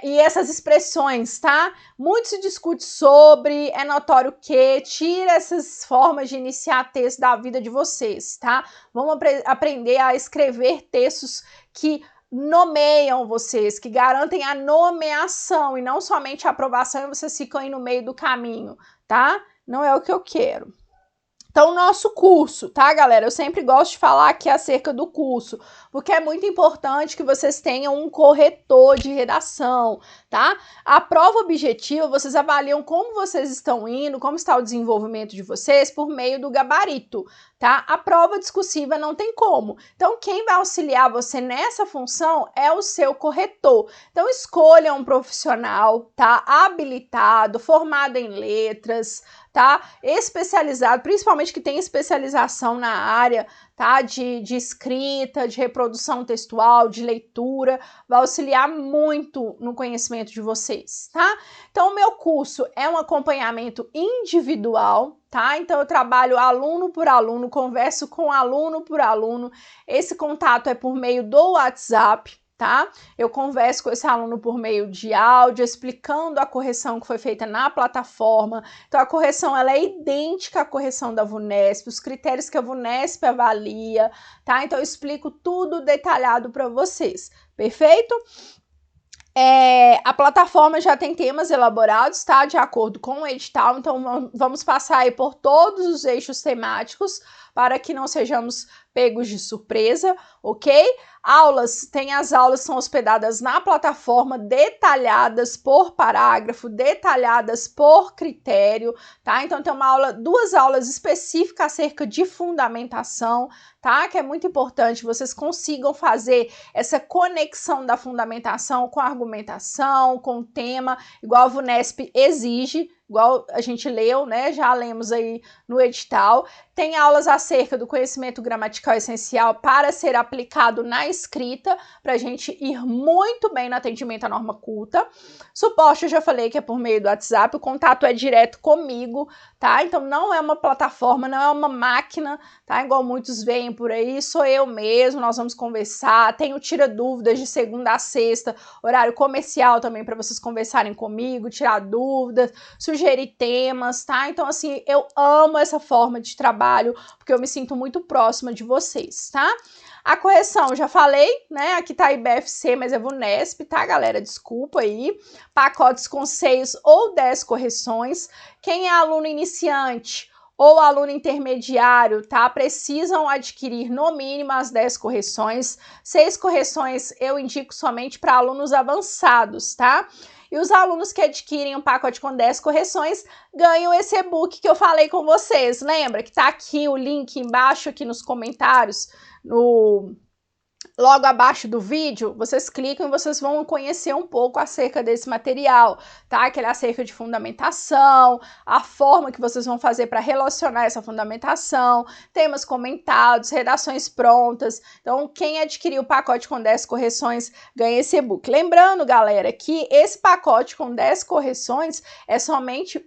E essas expressões, tá? Muito se discute sobre, é notório que, tira essas formas de iniciar texto da vida de vocês, tá? Vamos aprender a escrever textos que nomeiam vocês, que garantem a nomeação e não somente a aprovação e vocês ficam aí no meio do caminho, tá? Não é o que eu quero. Então, o nosso curso, tá, galera? Eu sempre gosto de falar aqui acerca do curso, porque é muito importante que vocês tenham um corretor de redação, tá? A prova objetiva, vocês avaliam como vocês estão indo, como está o desenvolvimento de vocês por meio do gabarito, tá? A prova discursiva não tem como. Então, quem vai auxiliar você nessa função é o seu corretor. Então, escolha um profissional, tá? Habilitado, formado em letras, tá? Especializado, principalmente que tem especialização na área, tá? De escrita, de reprodução textual, de leitura, vai auxiliar muito no conhecimento de vocês, tá? Então, o meu curso é um acompanhamento individual, tá? Então, eu trabalho aluno por aluno, converso com aluno por aluno, esse contato é por meio do WhatsApp, tá? Eu converso com esse aluno por meio de áudio, explicando a correção que foi feita na plataforma. Então, a correção ela é idêntica à correção da VUNESP, os critérios que a VUNESP avalia, tá? Então, eu explico tudo detalhado para vocês, perfeito? A plataforma já tem temas elaborados, tá? De acordo com o edital, então vamos passar aí por todos os eixos temáticos para que não sejamos pegos de surpresa, ok? As aulas são hospedadas na plataforma, detalhadas por parágrafo, detalhadas por critério, tá? Então tem 2 aulas específicas acerca de fundamentação, tá? Que é muito importante vocês consigam fazer essa conexão da fundamentação com a argumentação, com o tema, igual a VUNESP exige, igual a gente leu, né? Já lemos aí no edital. Tem aulas acerca do conhecimento gramatical essencial para ser aplicado na escrita, para a gente ir muito bem no atendimento à norma culta. Suporte, eu já falei que é por meio do WhatsApp, o contato é direto comigo, tá? Então não é uma plataforma, não é uma máquina, tá? Igual muitos veem por aí, sou eu mesmo, nós vamos conversar. Tenho tira dúvidas de segunda a sexta, horário comercial também para vocês conversarem comigo, tirar dúvidas, sugerir temas, tá? Então assim, eu amo essa forma de trabalho, porque eu me sinto muito próxima de vocês, tá? A correção, já falei, né? Aqui tá IBFC, mas é VUNESP, tá, galera? Desculpa aí. Pacotes com 6 ou 10 correções. Quem é aluno iniciante ou aluno intermediário, tá? Precisam adquirir no mínimo as 10 correções. 6 correções eu indico somente para alunos avançados, tá? E os alunos que adquirem um pacote com 10 correções ganham esse e-book que eu falei com vocês. Lembra que tá aqui o link embaixo, aqui nos comentários, logo abaixo do vídeo, vocês clicam e vocês vão conhecer um pouco acerca desse material, tá? Que ele é acerca de fundamentação, a forma que vocês vão fazer para relacionar essa fundamentação, temas comentados, redações prontas. Então, quem adquirir o pacote com 10 correções ganha esse e-book. Lembrando, galera, que esse pacote com 10 correções é somente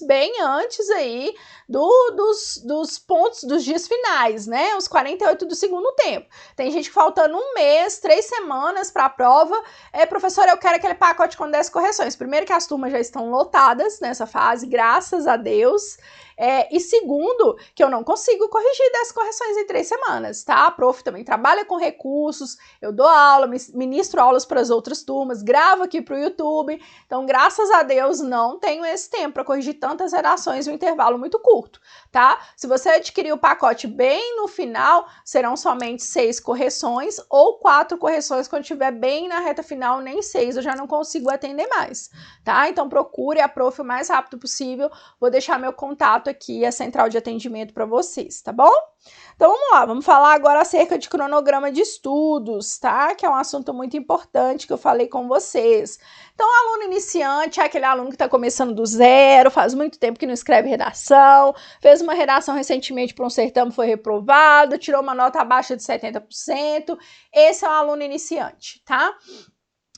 bem antes aí dos pontos dos dias finais, né? Os 48 do segundo tempo. Tem gente faltando um mês, 3 semanas para a prova. Professora, eu quero aquele pacote com 10 correções. Primeiro que as turmas já estão lotadas nessa fase, graças a Deus. E segundo, que eu não consigo corrigir 10 correções em 3 semanas, tá? A prof também trabalha com recursos, eu dou aula, ministro aulas para as outras turmas, gravo aqui para o YouTube. Então, graças a Deus, não tenho esse tempo para corrigir tantas redações em um intervalo muito curto, tá? Se você adquirir o pacote bem no final, serão somente 6 correções ou 4 correções quando estiver bem na reta final, nem 6, eu já não consigo atender mais, tá? Então, procure a prof o mais rápido possível, vou deixar meu contato aqui, a central de atendimento para vocês, tá bom? Então vamos lá, vamos falar agora acerca de cronograma de estudos, tá? Que é um assunto muito importante que eu falei com vocês. Então, aluno iniciante é aquele aluno que está começando do zero, faz muito tempo que não escreve redação, fez uma redação recentemente para um certame, foi reprovado, tirou uma nota abaixo de 70%. Esse é um aluno iniciante, tá?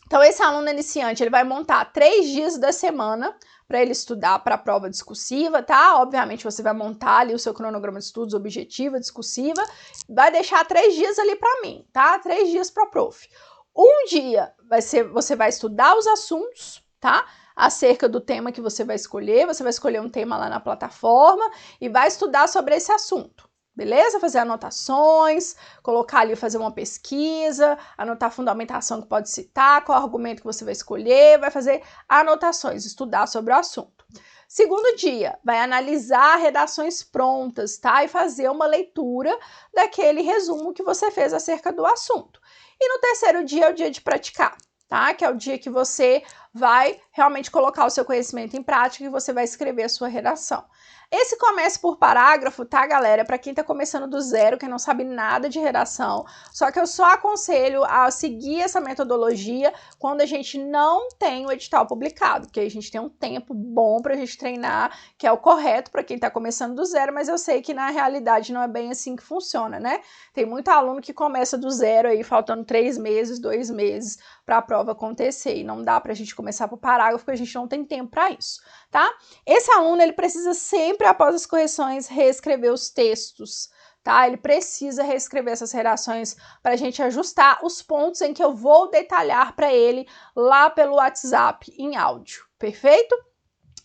Então, esse aluno iniciante, ele vai montar 3 dias da semana para ele estudar para a prova discursiva, tá? Obviamente, você vai montar ali o seu cronograma de estudos, objetiva, discursiva, vai deixar 3 dias ali para mim, tá? 3 dias para a prof. Um dia você vai estudar os assuntos, tá? Acerca do tema que você vai escolher um tema lá na plataforma e vai estudar sobre esse assunto. Beleza? Fazer anotações, colocar ali, fazer uma pesquisa, anotar a fundamentação que pode citar, qual argumento que você vai escolher, vai fazer anotações, estudar sobre o assunto. Segundo dia, vai analisar redações prontas, tá? E fazer uma leitura daquele resumo que você fez acerca do assunto. E no terceiro dia é o dia de praticar, tá? Que é o dia que você vai realmente colocar o seu conhecimento em prática e você vai escrever a sua redação. Esse começa por parágrafo, tá, galera? Para quem tá começando do zero, quem não sabe nada de redação, só que eu só aconselho a seguir essa metodologia quando a gente não tem o edital publicado, porque a gente tem um tempo bom pra gente treinar, que é o correto para quem tá começando do zero, mas eu sei que na realidade não é bem assim que funciona, né? Tem muito aluno que começa do zero aí, faltando 3 meses, 2 meses para a prova acontecer, e não dá pra gente começar por parágrafo, porque a gente não tem tempo para isso, tá? Esse aluno, ele precisa sempre, após as correções, reescrever os textos, tá? Ele precisa reescrever essas redações para a gente ajustar os pontos em que eu vou detalhar para ele lá pelo WhatsApp em áudio, perfeito?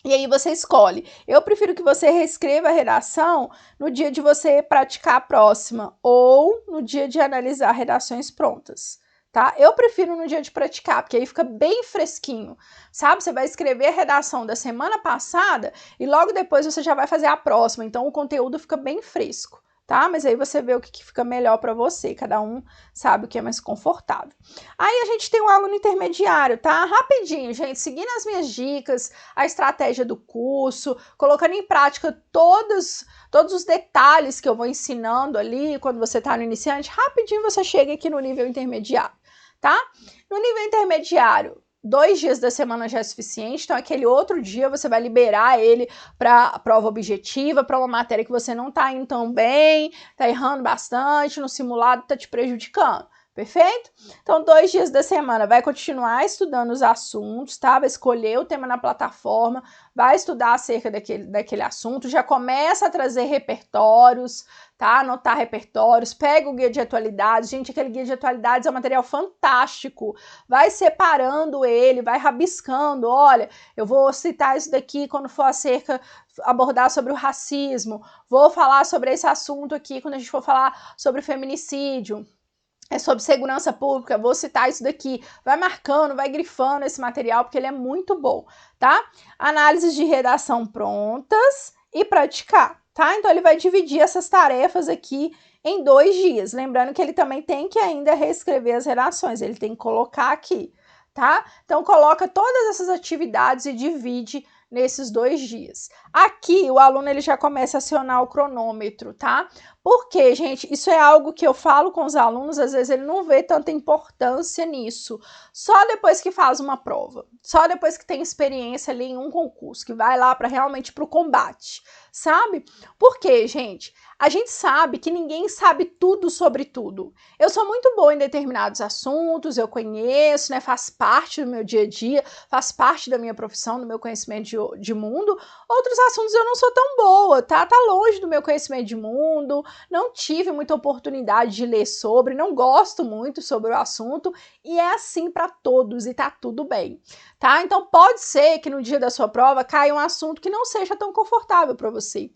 E aí você escolhe. Eu prefiro que você reescreva a redação no dia de você praticar a próxima ou no dia de analisar redações prontas. Tá? Eu prefiro no dia de praticar, porque aí fica bem fresquinho, sabe? Você vai escrever a redação da semana passada e logo depois você já vai fazer a próxima, então o conteúdo fica bem fresco, tá? Mas aí você vê o que fica melhor para você, cada um sabe o que é mais confortável. Aí a gente tem um aluno intermediário, tá? Rapidinho, gente, seguindo as minhas dicas, a estratégia do curso, colocando em prática todos os detalhes que eu vou ensinando ali quando você tá no iniciante, rapidinho você chega aqui no nível intermediário. Tá? No nível intermediário, 2 dias da semana já é suficiente, então aquele outro dia você vai liberar ele para prova objetiva, para uma matéria que você não está indo tão bem, está errando bastante, no simulado está te prejudicando. Perfeito? Então, 2 dias da semana vai continuar estudando os assuntos, tá? Vai escolher o tema na plataforma, vai estudar acerca daquele assunto, já começa a trazer repertórios, tá? Anotar repertórios, pega o guia de atualidades. Gente, aquele guia de atualidades é um material fantástico. Vai separando ele, vai rabiscando. Olha, eu vou citar isso daqui quando for abordar sobre o racismo. Vou falar sobre esse assunto aqui quando a gente for falar sobre feminicídio. É sobre segurança pública, vou citar isso daqui. Vai marcando, vai grifando esse material, porque ele é muito bom, tá? Análises de redação prontas e praticar, tá? Então, ele vai dividir essas tarefas aqui em 2 dias. Lembrando que ele também tem que ainda reescrever as redações, ele tem que colocar aqui, tá? Então, coloca todas essas atividades e divide nesses 2 dias. Aqui, o aluno ele já começa a acionar o cronômetro, tá? Porque, gente, isso é algo que eu falo com os alunos, às vezes ele não vê tanta importância nisso. Só depois que faz uma prova, só depois que tem experiência ali em um concurso, que vai lá para realmente para o combate, sabe? Porque, gente, a gente sabe que ninguém sabe tudo sobre tudo. Eu sou muito boa em determinados assuntos, eu conheço, né? Faz parte do meu dia a dia, faz parte da minha profissão, do meu conhecimento de mundo. Outros assuntos eu não sou tão boa, tá? Tá longe do meu conhecimento de mundo, não tive muita oportunidade de ler sobre, não gosto muito sobre o assunto, e é assim para todos, e tá tudo bem, tá? Então pode ser que no dia da sua prova caia um assunto que não seja tão confortável para você.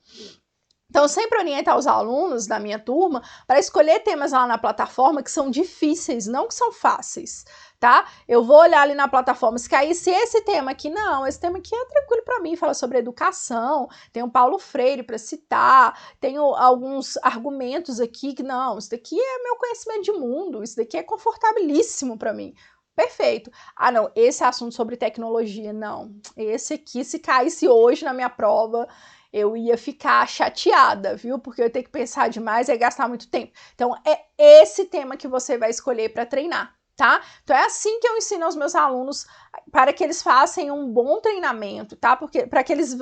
Então, eu sempre oriento os alunos da minha turma para escolher temas lá na plataforma que são difíceis, não que são fáceis, tá? Eu vou olhar ali na plataforma, se caísse esse tema aqui, não, esse tema aqui é tranquilo para mim, fala sobre educação, tem o Paulo Freire para citar, tenho alguns argumentos aqui que, não, isso daqui é meu conhecimento de mundo, isso daqui é confortabilíssimo para mim. Perfeito. Ah, não, esse assunto sobre tecnologia, não. Esse aqui, se caísse hoje na minha prova, eu ia ficar chateada, viu? Porque eu ia ter que pensar demais e ia gastar muito tempo. Então, é esse tema que você vai escolher para treinar, tá? Então, é assim que eu ensino aos meus alunos para que eles façam um bom treinamento, tá? Porque para que eles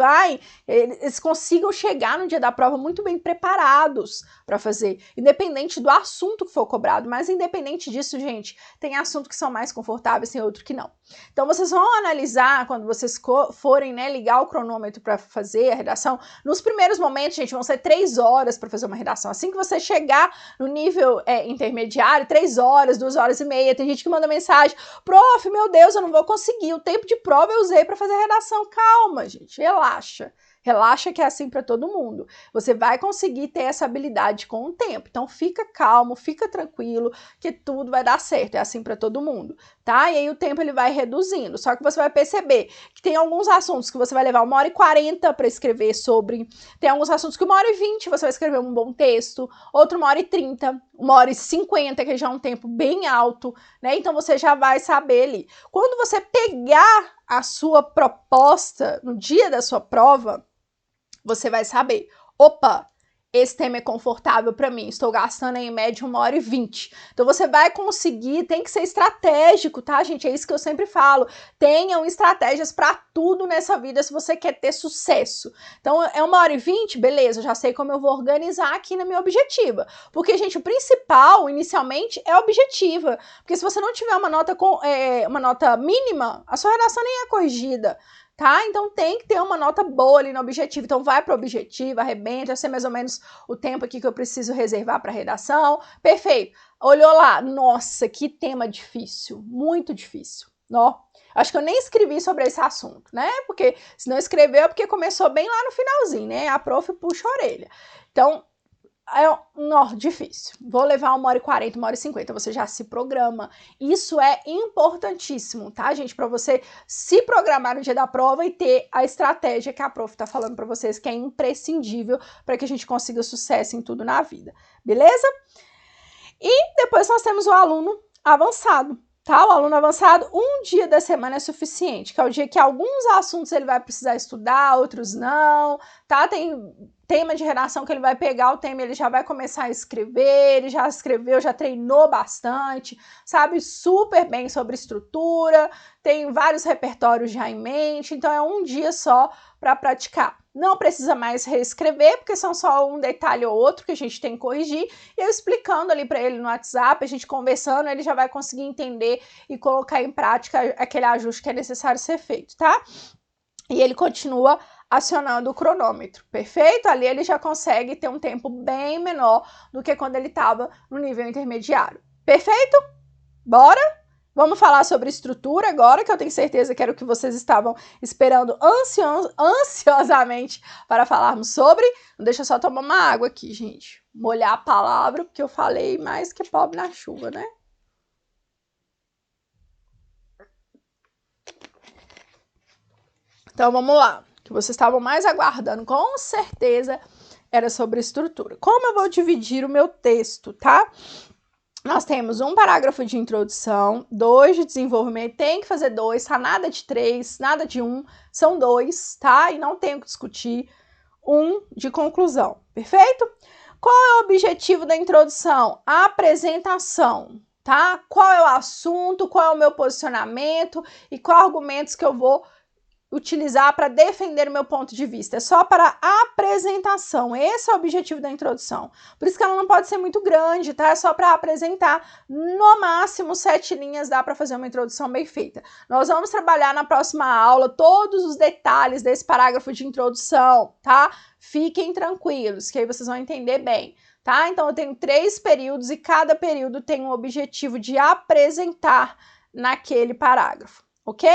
consigam chegar no dia da prova muito bem preparados para fazer, independente do assunto que for cobrado, mas independente disso, gente, tem assuntos que são mais confortáveis, tem outro que não. Então, vocês vão analisar quando vocês forem, né, ligar o cronômetro para fazer a redação. Nos primeiros momentos, gente, vão ser 3 horas para fazer uma redação. Assim que você chegar no nível intermediário, 3 horas, 2 horas e meia, tem gente que manda mensagem, prof, meu Deus, eu não vou conseguir, o tempo de prova eu usei para fazer a redação. Calma, gente, relaxa. Relaxa que é assim para todo mundo. Você vai conseguir ter essa habilidade com o tempo. Então fica calmo, fica tranquilo, que tudo vai dar certo. É assim para todo mundo, tá? E aí o tempo ele vai reduzindo. Só que você vai perceber que tem alguns assuntos que você vai levar 1h40 para escrever sobre. Tem alguns assuntos que 1h20 você vai escrever um bom texto. Outro 1h30, 1h50, que já é um tempo bem alto, né? Então você já vai saber ali. Quando você pegar a sua proposta no dia da sua prova, você vai saber, opa, esse tema é confortável para mim, estou gastando em média 1h20. Então você vai conseguir, tem que ser estratégico, tá, gente? É isso que eu sempre falo. Tenham estratégias para tudo nessa vida se você quer ter sucesso. Então é 1h20, beleza, eu já sei como eu vou organizar aqui na minha objetiva. Porque, gente, o principal, inicialmente, é a objetiva. Porque se você não tiver uma nota mínima, a sua redação nem é corrigida. Tá? Então tem que ter uma nota boa ali no objetivo. Então vai para o objetivo, arrebenta, eu sei mais ou menos o tempo aqui que eu preciso reservar para redação. Perfeito. Olhou lá, nossa, que tema difícil, muito difícil. Ó, acho que eu nem escrevi sobre esse assunto, né? Porque se não escreveu é porque começou bem lá no finalzinho, né? A prof puxa a orelha. Então, difícil. Vou levar 1h40, 1h50, você já se programa. Isso é importantíssimo, tá, gente? Para você se programar no dia da prova e ter a estratégia que a prof tá falando para vocês, que é imprescindível para que a gente consiga sucesso em tudo na vida, beleza? E depois nós temos o aluno avançado. Tá? O aluno avançado, um dia da semana é suficiente, que é o dia que alguns assuntos ele vai precisar estudar, outros não, tá? Tem tema de redação que ele vai pegar o tema, ele já vai começar a escrever, ele já escreveu, já treinou bastante, sabe super bem sobre estrutura, tem vários repertórios já em mente, então é um dia só para praticar. Não precisa mais reescrever, porque são só um detalhe ou outro que a gente tem que corrigir, e eu explicando ali para ele no WhatsApp, a gente conversando, ele já vai conseguir entender e colocar em prática aquele ajuste que é necessário ser feito, tá? E ele continua acionando o cronômetro, perfeito? Ali ele já consegue ter um tempo bem menor do que quando ele estava no nível intermediário. Perfeito? Bora? Vamos falar sobre estrutura agora, que eu tenho certeza que era o que vocês estavam esperando ansiosamente para falarmos sobre. Deixa eu só tomar uma água aqui, gente. Molhar a palavra, porque eu falei mais que pobre na chuva, né? Então, vamos lá. O que vocês estavam mais aguardando, com certeza, era sobre estrutura. Como eu vou dividir o meu texto, tá? Nós temos um parágrafo de introdução, 2 de desenvolvimento, tem que fazer 2, tá? Nada de 3, nada de 1, são 2, tá? E não tenho que discutir. 1 de conclusão, perfeito? Qual é o objetivo da introdução? A apresentação, tá? Qual é o assunto, qual é o meu posicionamento e quais argumentos que eu vou utilizar para defender o meu ponto de vista. É só para apresentação. Esse é o objetivo da introdução. Por isso que ela não pode ser muito grande, tá? É só para apresentar. No máximo 7 linhas dá para fazer uma introdução bem feita. Nós vamos trabalhar na próxima aula todos os detalhes desse parágrafo de introdução, tá? Fiquem tranquilos, que aí vocês vão entender bem. Tá? Então, eu tenho 3 períodos e cada período tem um objetivo de apresentar naquele parágrafo, ok?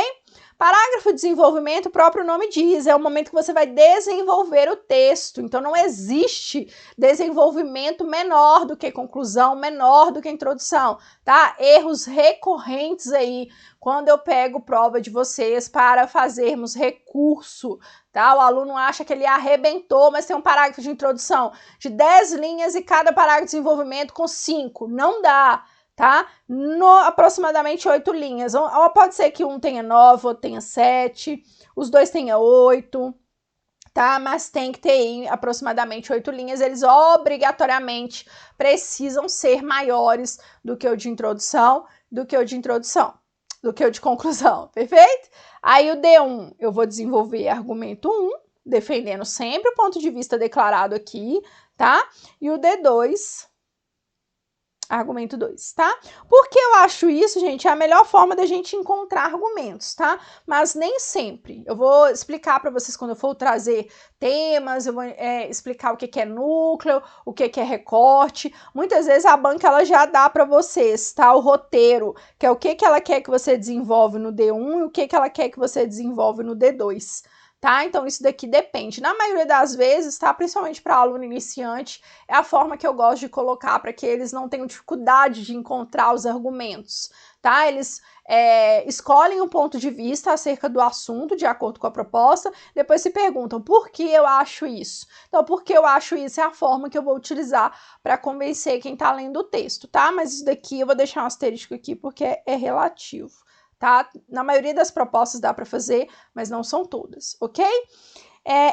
Parágrafo de desenvolvimento, o próprio nome diz, é o momento que você vai desenvolver o texto. Então, não existe desenvolvimento menor do que conclusão, menor do que introdução, tá? Erros recorrentes aí, quando eu pego prova de vocês para fazermos recurso, tá? O aluno acha que ele arrebentou, mas tem um parágrafo de introdução de 10 linhas e cada parágrafo de desenvolvimento com 5. Não dá. Tá? Aproximadamente 8 linhas. Ou pode ser que um tenha 9, outro tenha 7, os dois tenham 8, tá? Mas tem que ter aproximadamente 8 linhas. Eles obrigatoriamente precisam ser maiores do que o de introdução, do que o de conclusão, perfeito? Aí o D1, eu vou desenvolver argumento 1, defendendo sempre o ponto de vista declarado aqui, tá? E o D2... argumento 2, tá? Por que eu acho isso, gente? É a melhor forma da gente encontrar argumentos, tá? Mas nem sempre. Eu vou explicar para vocês quando eu for trazer temas, eu vou explicar o que é núcleo, o que é recorte. Muitas vezes a banca ela já dá para vocês, tá? O roteiro, que é o que ela quer que você desenvolve no D1 e o que ela quer que você desenvolve no D2. Tá? Então, isso daqui depende. Na maioria das vezes, tá? Principalmente para aluno iniciante, é a forma que eu gosto de colocar para que eles não tenham dificuldade de encontrar os argumentos, tá? Eles escolhem um ponto de vista acerca do assunto, de acordo com a proposta, depois se perguntam, por que eu acho isso? Então, por que eu acho isso é a forma que eu vou utilizar para convencer quem está lendo o texto, tá? Mas isso daqui eu vou deixar um asterisco aqui porque é relativo. Tá? Na maioria das propostas dá para fazer, mas não são todas, ok?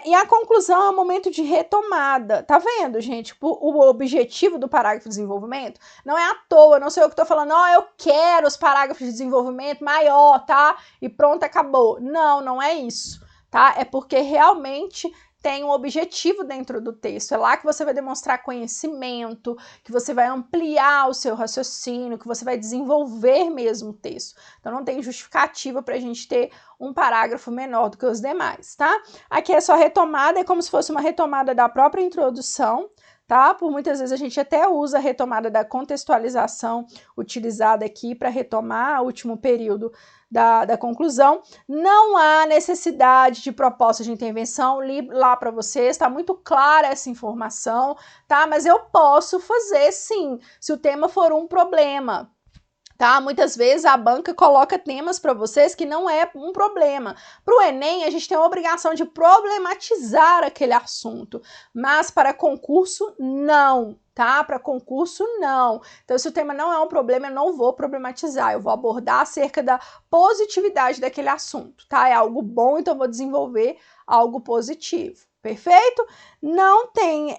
E a conclusão é um momento de retomada. Tá vendo, gente? O objetivo do parágrafo de desenvolvimento não é à toa, não sei eu que tô falando, eu quero os parágrafos de desenvolvimento maior, tá? E pronto, acabou. Não, não é isso, tá? É porque realmente tem um objetivo dentro do texto. É lá que você vai demonstrar conhecimento, que você vai ampliar o seu raciocínio, que você vai desenvolver mesmo o texto. Então, não tem justificativa para a gente ter um parágrafo menor do que os demais, tá? Aqui é só retomada, é como se fosse uma retomada da própria introdução, tá? Por muitas vezes a gente até usa a retomada da contextualização utilizada aqui para retomar o último período da conclusão. Não há necessidade de proposta de intervenção, li lá para vocês, está muito clara essa informação, tá? Mas eu posso fazer sim, se o tema for um problema. tá? Muitas vezes a banca coloca temas para vocês que não é um problema. Para o Enem, a gente tem a obrigação de problematizar aquele assunto, mas para concurso, não, tá? Para concurso, não. Então, se o tema não é um problema, eu não vou problematizar, eu vou abordar acerca da positividade daquele assunto, tá? É algo bom, então eu vou desenvolver algo positivo. Perfeito? Não tem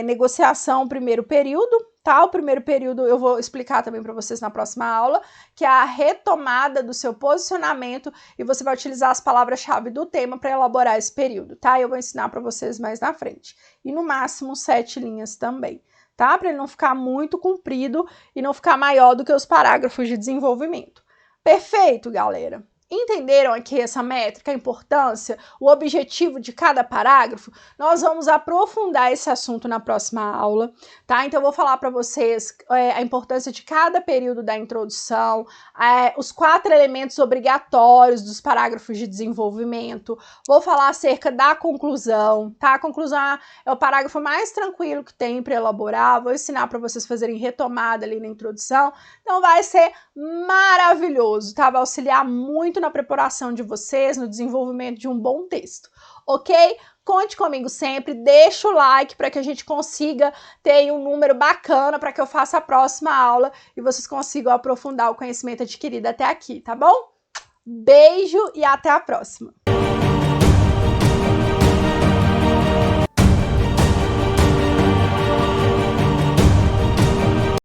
negociação primeiro período, tá? O primeiro período eu vou explicar também para vocês na próxima aula, que é a retomada do seu posicionamento e você vai utilizar as palavras-chave do tema para elaborar esse período, tá? Eu vou ensinar para vocês mais na frente. E no máximo 7 linhas também, tá? Para ele não ficar muito comprido e não ficar maior do que os parágrafos de desenvolvimento. Perfeito, galera? Entenderam aqui essa métrica, a importância, o objetivo de cada parágrafo? Nós vamos aprofundar esse assunto na próxima aula, tá? Então, eu vou falar para vocês a importância de cada período da introdução, os 4 elementos obrigatórios dos parágrafos de desenvolvimento, vou falar acerca da conclusão, tá? A conclusão é o parágrafo mais tranquilo que tem para elaborar, vou ensinar para vocês fazerem retomada ali na introdução, então vai ser maravilhoso, tá? Vai auxiliar muito na preparação de vocês, no desenvolvimento de um bom texto, ok? Conte comigo sempre, deixa o like para que a gente consiga ter um número bacana para que eu faça a próxima aula e vocês consigam aprofundar o conhecimento adquirido até aqui, tá bom? Beijo e até a próxima!